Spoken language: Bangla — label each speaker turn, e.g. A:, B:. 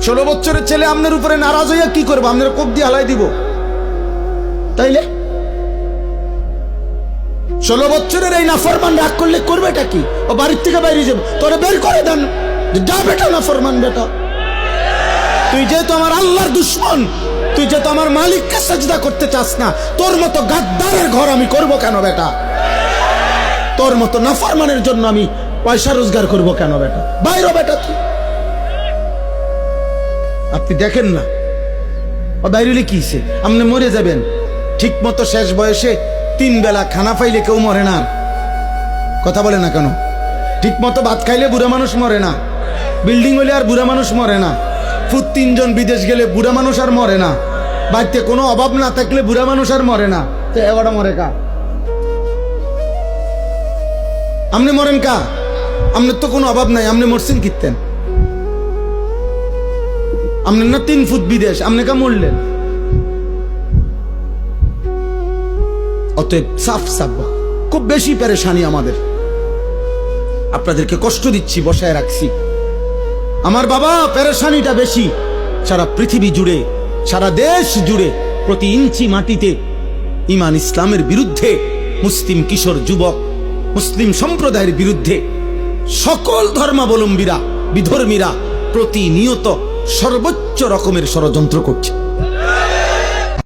A: 16 বছরের ছেলে আপনার উপরে নারাজ হইয়া কি করবো? আপনার কোপ দিয়ে হালাই দিব। তাইলে 16 বছরের এই নাফরমান রাগ করলে করবেটা কি? ও বাড়ির থেকে বাইরে যাবে, তোরে বের করে দেন, যা বেটা নাফরমান বেটা। তুই যেহেতু আমার আল্লাহর দুশ্মন, তুই যেহেতু আমার মালিককে সাজদা করতে চাস না, তোর মতো গাদ্দারের ঘর আমি করব কেন বেটা? তোর মতো নাফরমানের জন্য আমি পয়সা রোজগার করব কেন বেটা? বাইরে বেটা তুই। আপনি দেখেন না ও বাইরে কি হইছে? আপনি মরে যাবেন ঠিক মতো। শেষ বয়সে 3 বেলা খানা পাইলে কেউ মরে না। কথা বলে না কেন? ঠিক মতো ভাত খাইলে বুড়া মানুষ মরে না। বিল্ডিং হইলে আর বুড়া মানুষ মরে না। ফুট 3 জন বিদেশ গেলে বুড়া মানুষ আর মরে না। বাড়িতে কোনো অভাব না থাকলে বুড়া মানুষ আর মরে না। তো এবারটা মরে কা? আপনি মরেন কা? আপনার তো কোনো অভাব নাই, আপনি মরছেন কিতেন? আপনার না 3 ফুট বিদেশ, আপনি কা মরলেন? অতএব সাফ সাফ খুব বেশি পেরেশানি আমাদের। আপনাদেরকে কষ্ট দিচ্ছি, বসায় রাখছি। আমার বাবা পেরেশানিটা বেশি। সারা পৃথিবী জুড়ে, সারা দেশ জুড়ে, প্রতি ইঞ্চি মাটিতে ঈমান ইসলামের বিরুদ্ধে, মুসলিম কিশোর যুবক, মুসলিম সম্প্রদায়ের বিরুদ্ধে সকল ধর্মাবলম্বীরা, বিধর্মীরা প্রতিনিয়ত সর্বোচ্চ রকমের ষড়যন্ত্র করছে।